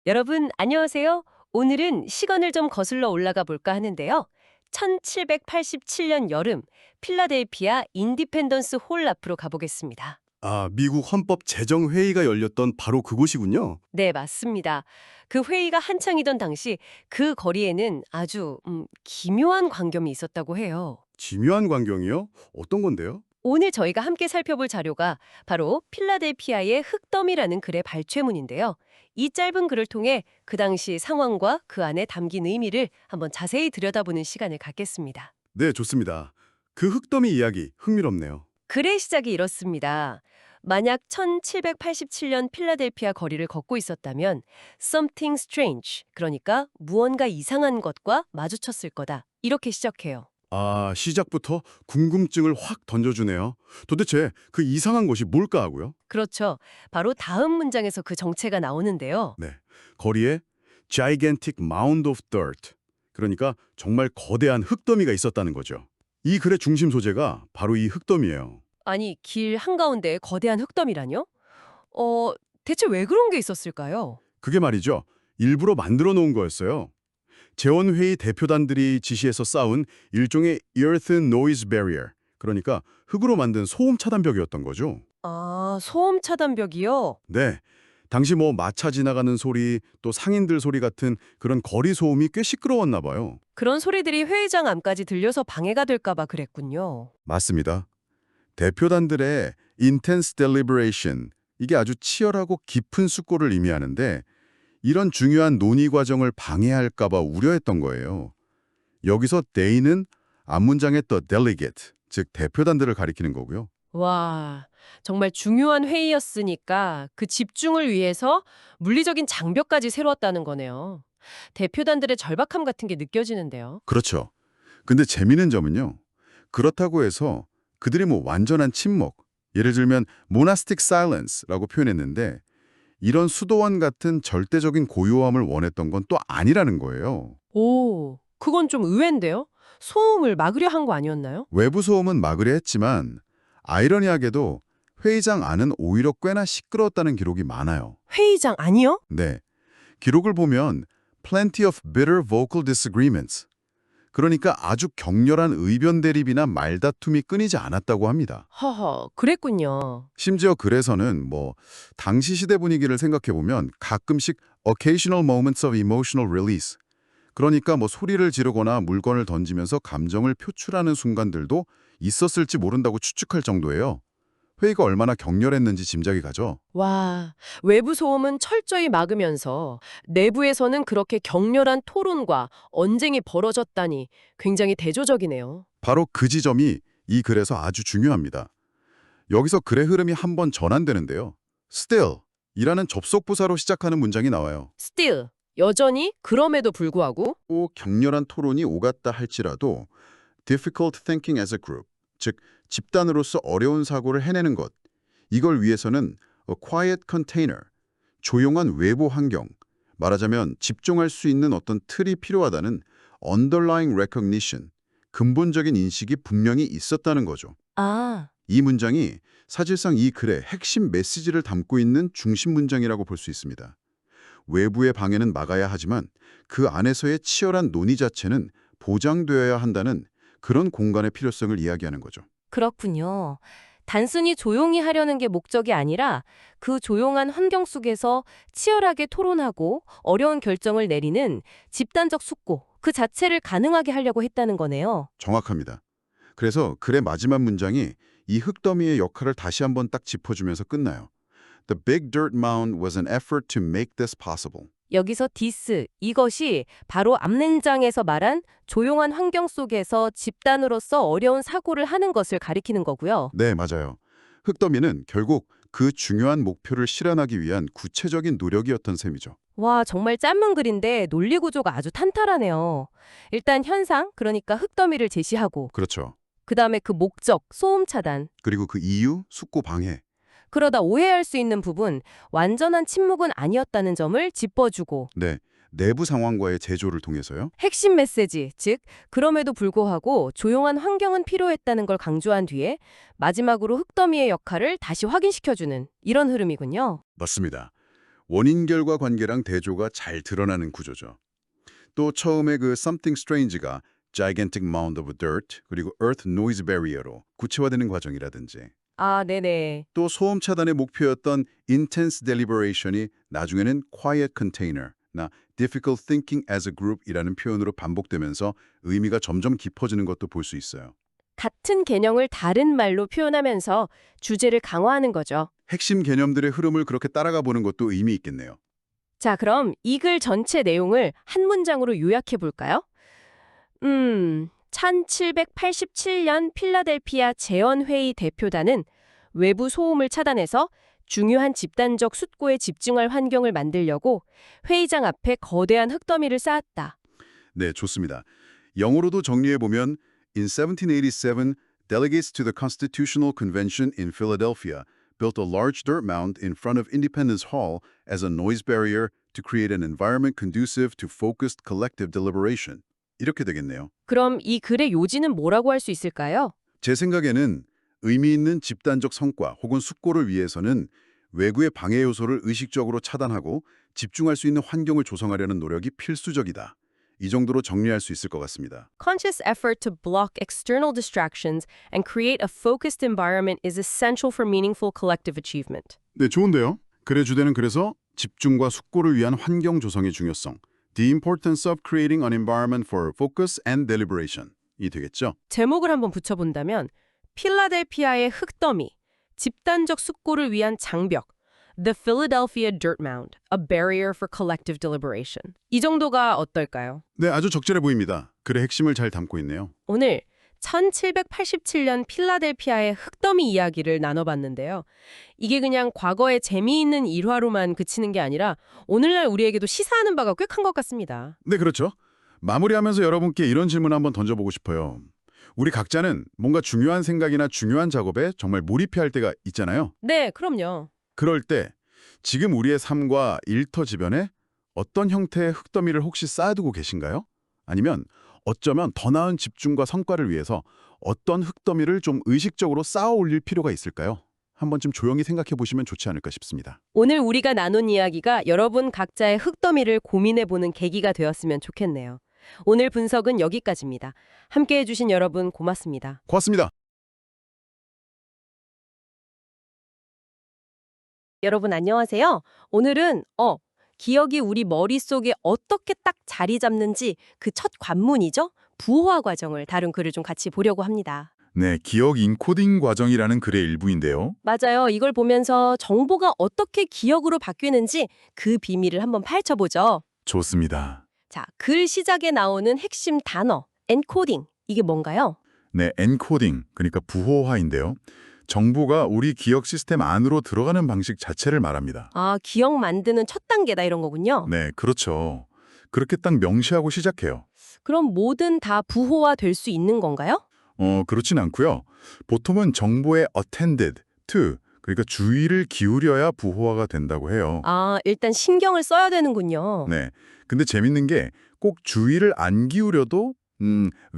여러분, 안녕하세요. 오늘은 시간을 좀 거슬러 올라가 볼까 하는데요. 1787년 여름, 필라델피아 인디펜던스 홀 앞으로 가보겠습니다. 아, 미국 헌법 제정회의가 열렸던 바로 그곳이군요. 네, 맞습니다. 그 회의가 한창이던 당시 그 거리에는 아주 기묘한 광경이 있었다고 해요. 기묘한 광경이요? 어떤 건데요? 오늘 저희가 함께 살펴볼 자료가 바로 필라델피아의 흙더미라는 글의 발췌문인데요. 이 짧은 글을 통해 그 당시 상황과 그 안에 담긴 의미를 한번 자세히 들여다보는 시간을 갖겠습니다. 네, 좋습니다. 그 흙더미 이야기 흥미롭네요. 글의 시작이 이렇습니다. 만약 1787년 필라델피아 거리를 걷고 있었다면 something strange, 그러니까 무언가 이상한 것과 마주쳤을 거다. 이렇게 시작해요. 아, 시작부터 궁금증을 확 던져주네요. 도대체 그 이상한 것이 뭘까 하고요? 그렇죠. 바로 다음 문장에서 그 정체가 나오는데요. 네, 거리에 gigantic mound of dirt, 그러니까 정말 거대한 흙더미가 있었다는 거죠. 이 글의 중심 소재가 바로 이 흙더미예요. 아니, 길 한가운데에 거대한 흙더미라뇨? 대체 왜 그런 게 있었을까요? 그게 말이죠. 일부러 만들어 놓은 거였어요. 재원회의 대표단들이 지시해서 쌓은 일종의 earthen noise barrier, 그러니까 흙으로 만든 소음 차단벽이었던 거죠. 아, 소음 차단벽이요? 네, 당시 뭐 마차 지나가는 소리, 또 상인들 소리 같은 그런 거리 소음이 꽤 시끄러웠나 봐요. 그런 소리들이 회의장 안까지 들려서 방해가 될까 봐 그랬군요. 맞습니다. 대표단들의 intense deliberation, 이게 아주 치열하고 깊은 숙고를 의미하는데 이런 중요한 논의 과정을 방해할까 봐 우려했던 거예요. 여기서 they는 앞문장의 the delegate, 즉 대표단들을 가리키는 거고요. 와, 정말 중요한 회의였으니까 그 집중을 위해서 물리적인 장벽까지 세웠다는 거네요. 대표단들의 절박함 같은 게 느껴지는데요. 그렇죠. 근데 재미있는 점은요. 그렇다고 해서 그들이 뭐 완전한 침묵, 예를 들면 monastic silence라고 표현했는데 이런 수도원 같은 절대적인 고요함을 원했던 건 또 아니라는 거예요. 오, 그건 좀 의외인데요? 소음을 막으려 한 거 아니었나요? 외부 소음은 막으려 했지만 아이러니하게도 회의장 안은 오히려 꽤나 시끄러웠다는 기록이 많아요. 회의장 아니요? 네, 기록을 보면 plenty of bitter vocal disagreements, 그러니까 아주 격렬한 의견 대립이나 말다툼이 끊이지 않았다고 합니다. 허허, 그랬군요. 심지어 글에서는 뭐 당시 시대 분위기를 생각해보면 가끔씩 occasional moments of emotional release, 그러니까 뭐 소리를 지르거나 물건을 던지면서 감정을 표출하는 순간들도 있었을지 모른다고 추측할 정도예요. 회의가 얼마나 격렬했는지 짐작이 가죠. 와, 외부 소음은 철저히 막으면서 내부에서는 그렇게 격렬한 토론과 언쟁이 벌어졌다니 굉장히 대조적이네요. 바로 그 지점이 이 글에서 아주 중요합니다. 여기서 글의 흐름이 한번 전환되는데요. still 이라는 접속 부사로 시작하는 문장이 나와요. Still, 여전히 그럼에도 불구하고 격렬한 토론이 오갔다 할지라도 difficult thinking as a group, 즉 집단으로서 어려운 사고를 해내는 것, 이걸 위해서는 a quiet container, 조용한 외부 환경, 말하자면 집중할 수 있는 어떤 틀이 필요하다는 underlying recognition, 근본적인 인식이 분명히 있었다는 거죠. 아, 이 문장이 사실상 이 글의 핵심 메시지를 담고 있는 중심 문장이라고 볼 수 있습니다. 외부의 방해는 막아야 하지만 그 안에서의 치열한 논의 자체는 보장되어야 한다는 그런 공간의 필요성을 이야기하는 거죠. 그렇군요. 단순히 조용히 하려는 게 목적이 아니라 그 조용한 환경 속에서 치열하게 토론하고 어려운 결정을 내리는 집단적 숙고 그 자체를 가능하게 하려고 했다는 거네요. 정확합니다. 그래서 글의 마지막 문장이 이 흙더미의 역할을 다시 한번 딱 짚어주면서 끝나요. The big dirt mound was an effort to make this possible. 여기서 디스, 이것이 바로 앞문장에서 말한 조용한 환경 속에서 집단으로서 어려운 사고를 하는 것을 가리키는 거고요. 네, 맞아요. 흙더미는 결국 그 중요한 목표를 실현하기 위한 구체적인 노력이었던 셈이죠. 와, 정말 짠문 글인데 논리 구조가 아주 탄탄하네요. 일단 현상, 그러니까 흙더미를 제시하고 그렇죠. 그다음에 그 목적, 소음 차단. 그리고 그 이유, 숙고 방해. 그러다 오해할 수 있는 부분, 완전한 침묵은 아니었다는 점을 짚어주고 네, 내부 상황과의 제조를 통해서요. 핵심 메시지, 즉 그럼에도 불구하고 조용한 환경은 필요했다는 걸 강조한 뒤에 마지막으로 흙더미의 역할을 다시 확인시켜주는 이런 흐름이군요. 맞습니다. 원인-결과 관계랑 대조가 잘 드러나는 구조죠. 또 처음에 그 Something Strange가 Gigantic Mound of Dirt 그리고 Earth Noise Barrier로 구체화되는 과정이라든지 아, 네네. 또 소음 차단의 목표였던 Intense Deliberation이 나중에는 Quiet Container나 Difficult Thinking as a Group이라는 표현으로 반복되면서 의미가 점점 깊어지는 것도 볼 수 있어요. 같은 개념을 다른 말로 표현하면서 주제를 강화하는 거죠. 핵심 개념들의 흐름을 그렇게 따라가 보는 것도 의미 있겠네요. 자, 그럼 이 글 전체 내용을 한 문장으로 요약해 볼까요? 1787년 필라델피아 재헌회의 대표단은 외부 소음을 차단해서 중요한 집단적 숫고에 집중할 환경을 만들려고 회의장 앞에 거대한 흙더미를 쌓았다. 네, 좋습니다. 영어로도 정리해보면 In 1787, delegates to the Constitutional Convention in Philadelphia built a large dirt mound in front of Independence Hall as a noise barrier to create an environment conducive to focused collective deliberation. 이렇게 되겠네요. 그럼 이 글의 요지는 뭐라고 할 수 있을까요? 제 생각에는 의미 있는 집단적 성과 혹은 숙고를 위해서는 외부의 방해 요소를 의식적으로 차단하고 집중할 수 있는 환경을 조성하려는 노력이 필수적이다. 이 정도로 정리할 수 있을 것 같습니다. Conscious effort to block external distractions and create a focused environment is essential for meaningful collective achievement. 네, 좋은데요. 글의 주제는 그래서 집중과 숙고를 위한 환경 조성의 중요성, The importance of creating an environment for focus and deliberation 이 되겠죠. 제목을 한번 붙여본다면 필라델피아의 흙더미, 집단적 숙고를 위한 장벽, The Philadelphia Dirt Mound, a barrier for collective deliberation. 이 정도가 어떨까요? 네, 아주 적절해 보입니다. 글의 핵심을 잘 담고 있네요. 오늘 1787년 필라델피아의 흙더미 이야기를 나눠봤는데요. 이게 그냥 과거의 재미있는 일화로만 그치는 게 아니라 오늘날 우리에게도 시사하는 바가 꽤 큰 것 같습니다. 네, 그렇죠. 마무리하면서 여러분께 이런 질문 한번 던져보고 싶어요. 우리 각자는 뭔가 중요한 생각이나 중요한 작업에 정말 몰입해야 할 때가 있잖아요. 네, 그럼요. 그럴 때 지금 우리의 삶과 일터 주변에 어떤 형태의 흙더미를 혹시 쌓아두고 계신가요? 아니면 어쩌면 더 나은 집중과 성과를 위해서 어떤 흙더미를 좀 의식적으로 쌓아 올릴 필요가 있을까요? 한번 좀 조용히 생각해 보시면 좋지 않을까 싶습니다. 오늘 우리가 나눈 이야기가 여러분 각자의 흙더미를 고민해보는 계기가 되었으면 좋겠네요. 오늘 분석은 여기까지입니다. 함께해 주신 여러분 고맙습니다. 고맙습니다. 여러분 안녕하세요. 오늘은 기억이 우리 머릿속에 어떻게 딱 자리 잡는지 그 첫 관문이죠. 부호화 과정을 다룬 글을 좀 같이 보려고 합니다. 네, 기억 인코딩 과정이라는 글의 일부인데요. 맞아요. 이걸 보면서 정보가 어떻게 기억으로 바뀌는지 그 비밀을 한번 파헤쳐보죠. 좋습니다. 자, 글 시작에 나오는 핵심 단어, 엔코딩. 이게 뭔가요? 네, 엔코딩, 그러니까 부호화인데요. 정보가 우리 기억 시스템 안으로 들어가는 방식 자체를 말합니다. 아, 기억 만드는 첫 단계다 이런 거군요. 네, 그렇죠. 그렇게 딱 명시하고 시작해요. 그럼 뭐든 다 부호화 될 수 있는 건가요? 그렇진 않고요. 보통은 정보에 attended to, 그러니까 주의를 기울여야 부호화가 된다고 해요. 아, 일단 신경을 써야 되는군요. 네, 근데 재밌는 게 꼭 주의를 안 기울여도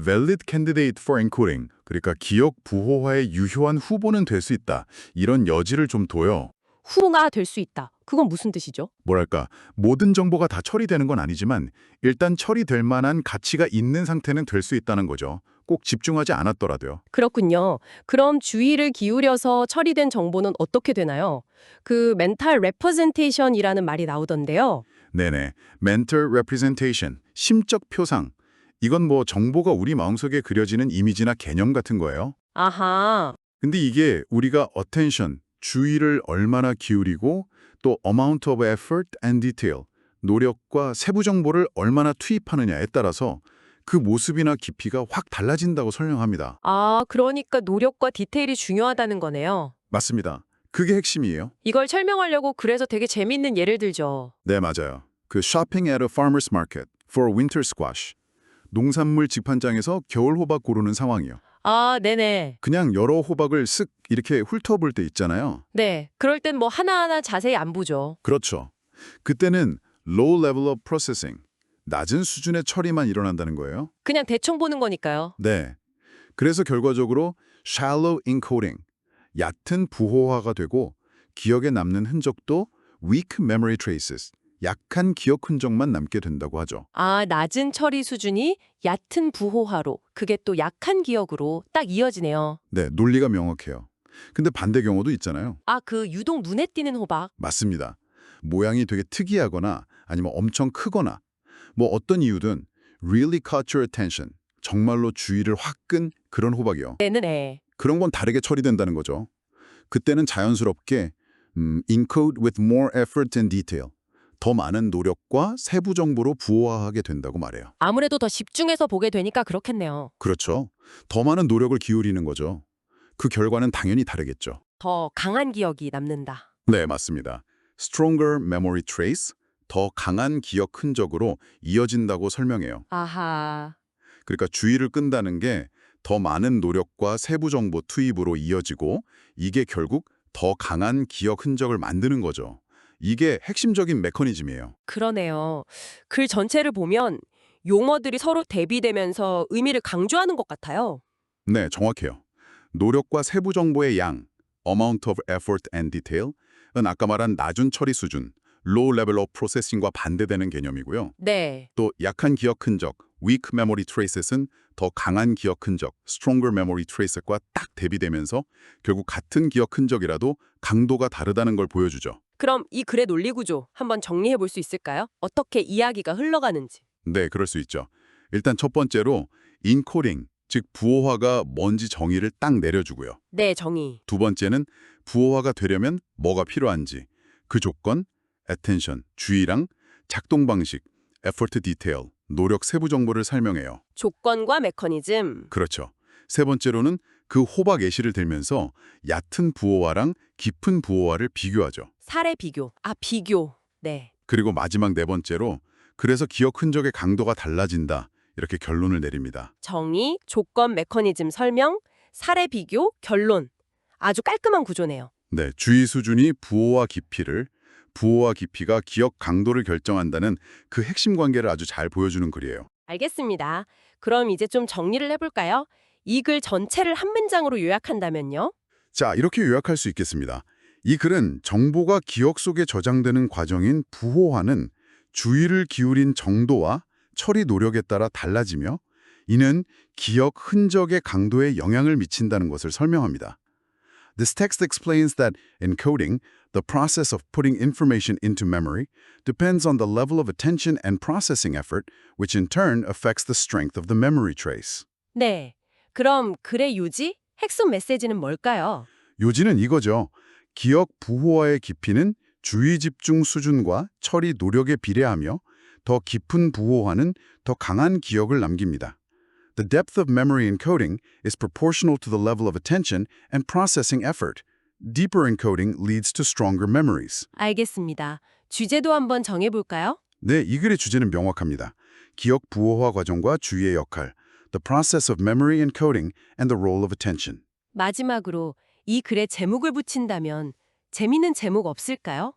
valid candidate for encoding, 그러니까 기억 부호화의 유효한 후보는 될 수 있다. 이런 여지를 좀 둬요. 후가 될 수 있다. 그건 무슨 뜻이죠? 뭐랄까, 모든 정보가 다 처리되는 건 아니지만 일단 처리될 만한 가치가 있는 상태는 될 수 있다는 거죠. 꼭 집중하지 않았더라도요. 그렇군요. 그럼 주의를 기울여서 처리된 정보는 어떻게 되나요? 그 멘탈 레퍼젠테이션이라는 말이 나오던데요. 네네. mental representation, 심적 표상. 이건 뭐 정보가 우리 마음속에 그려지는 이미지나 개념 같은 거예요. 아하. 근데 이게 우리가 attention, 주의를 얼마나 기울이고 또 amount of effort and detail, 노력과 세부 정보를 얼마나 투입하느냐에 따라서 그 모습이나 깊이가 확 달라진다고 설명합니다. 아, 그러니까 노력과 디테일이 중요하다는 거네요. 맞습니다. 그게 핵심이에요. 이걸 설명하려고 그래서 되게 재밌는 예를 들죠. 네, 맞아요. 그 shopping at a farmer's market for winter squash. 농산물 직판장에서 겨울 호박 고르는 상황이요. 아, 네네. 그냥 여러 호박을 쓱 이렇게 훑어볼 때 있잖아요. 네, 그럴 땐 뭐 하나하나 자세히 안 보죠. 그렇죠. 그때는 low level of processing, 낮은 수준의 처리만 일어난다는 거예요. 그냥 대충 보는 거니까요. 네. 그래서 결과적으로 shallow encoding, 얕은 부호화가 되고 기억에 남는 흔적도 weak memory traces, 약한 기억 흔적만 남게 된다고 하죠. 아, 낮은 처리 수준이 얕은 부호화로, 그게 또 약한 기억으로 딱 이어지네요. 네, 논리가 명확해요. 근데 반대 경우도 있잖아요. 아, 그 유독 눈에 띄는 호박. 맞습니다. 모양이 되게 특이하거나 아니면 엄청 크거나 뭐 어떤 이유든 really caught your attention, 정말로 주의를 확 끈 그런 호박이요. 네네. 그런 건 다르게 처리된다는 거죠. 그때는 자연스럽게 encode with more effort and detail, 더 많은 노력과 세부 정보로 부호화하게 된다고 말해요. 아무래도 더 집중해서 보게 되니까 그렇겠네요. 그렇죠. 더 많은 노력을 기울이는 거죠. 그 결과는 당연히 다르겠죠. 더 강한 기억이 남는다. 네, 맞습니다. stronger memory trace, 더 강한 기억 흔적으로 이어진다고 설명해요. 아하. 그러니까 주의를 끈다는 게 더 많은 노력과 세부 정보 투입으로 이어지고 이게 결국 더 강한 기억 흔적을 만드는 거죠. 이게 핵심적인 메커니즘이에요. 그러네요. 글 전체를 보면 용어들이 서로 대비되면서 의미를 강조하는 것 같아요. 네, 정확해요. 노력과 세부 정보의 양, amount of effort and detail은 아까 말한 낮은 처리 수준, low level of processing과 반대되는 개념이고요. 네. 또 약한 기억 흔적, weak memory traces은 더 강한 기억 흔적, stronger memory traces과 딱 대비되면서 결국 같은 기억 흔적이라도 강도가 다르다는 걸 보여주죠. 그럼 이 글의 논리 구조 한번 정리해 볼 수 있을까요? 어떻게 이야기가 흘러가는지. 네, 그럴 수 있죠. 일단 첫 번째로 encoding, 즉 부호화가 뭔지 정의를 딱 내려주고요. 네, 정의. 두 번째는 부호화가 되려면 뭐가 필요한지, 그 조건, attention, 주의랑 작동 방식, effort detail, 노력 세부 정보를 설명해요. 조건과 메커니즘. 그렇죠. 세 번째로는 그 호박 예시를 들면서 얕은 부호화랑 깊은 부호화를 비교하죠. 사례 비교. 아, 비교. 네. 그리고 마지막 네 번째로 그래서 기억 흔적의 강도가 달라진다. 이렇게 결론을 내립니다. 정의, 조건, 메커니즘 설명, 사례 비교, 결론. 아주 깔끔한 구조네요. 네, 주의 수준이 부호와 깊이를, 부호와 깊이가 기억 강도를 결정한다는 그 핵심 관계를 아주 잘 보여주는 글이에요. 알겠습니다. 그럼 이제 좀 정리를 해볼까요? 이 글 전체를 한 문장으로 요약한다면요? 자, 이렇게 요약할 수 있겠습니다. 이 글은 정보가 기억 속에 저장되는 과정인 부호화는 주의를 기울인 정도와 처리 노력에 따라 달라지며 이는 기억 흔적의 강도에 영향을 미친다는 것을 설명합니다. This text explains that in coding, the process of putting information into memory depends on the level of attention and processing effort, which in turn affects the strength of the memory trace. 네. 그럼 글의 요지? 핵심 메시지는 뭘까요? 요지는 이거죠. 기억 부호화의 깊이는 주의 집중 수준과 처리 노력에 비례하며 더 깊은 부호화는 더 강한 기억을 남깁니다. The depth of memory encoding is proportional to the level of attention and processing effort. Deeper encoding leads to stronger memories. 알겠습니다. 주제도 한번 정해볼까요? 네, 이 글의 주제는 명확합니다. 기억 부호화 과정과 주의의 역할, the process of memory encoding and the role of attention. 마지막으로 이 글에 제목을 붙인다면 재미있는 제목 없을까요?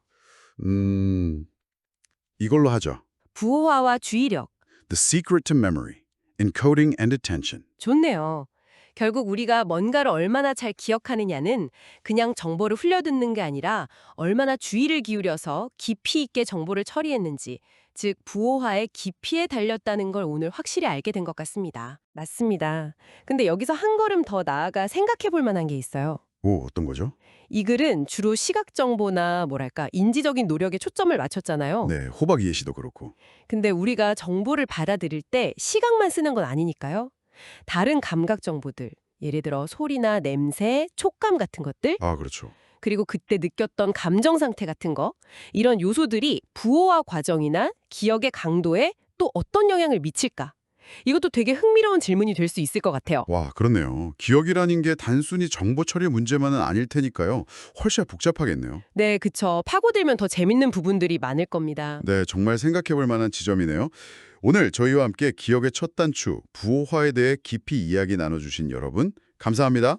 이걸로 하죠. 부호화와 주의력. The secret to memory, encoding and attention. 좋네요. 결국 우리가 뭔가를 얼마나 잘 기억하느냐는 그냥 정보를 흘려듣는 게 아니라 얼마나 주의를 기울여서 깊이 있게 정보를 처리했는지, 즉 부호화의 깊이에 달렸다는 걸 오늘 확실히 알게 된 것 같습니다. 맞습니다. 근데 여기서 한 걸음 더 나아가 생각해 볼 만한 게 있어요. 오, 어떤 거죠? 이 글은 주로 시각 정보나 뭐랄까 인지적인 노력에 초점을 맞췄잖아요. 네, 호박 이해시도 그렇고. 근데 우리가 정보를 받아들일 때 시각만 쓰는 건 아니니까요. 다른 감각 정보들, 예를 들어 소리나 냄새, 촉감 같은 것들, 아, 그렇죠. 그리고 그때 느꼈던 감정 상태 같은 거, 이런 요소들이 부호화 과정이나 기억의 강도에 또 어떤 영향을 미칠까? 이것도 되게 흥미로운 질문이 될 수 있을 것 같아요. 와, 그렇네요. 기억이라는 게 단순히 정보 처리 문제만은 아닐 테니까요. 훨씬 복잡하겠네요. 네, 그쵸. 파고들면 더 재밌는 부분들이 많을 겁니다. 네, 정말 생각해 볼 만한 지점이네요. 오늘 저희와 함께 기억의 첫 단추, 부호화에 대해 깊이 이야기 나눠주신 여러분, 감사합니다.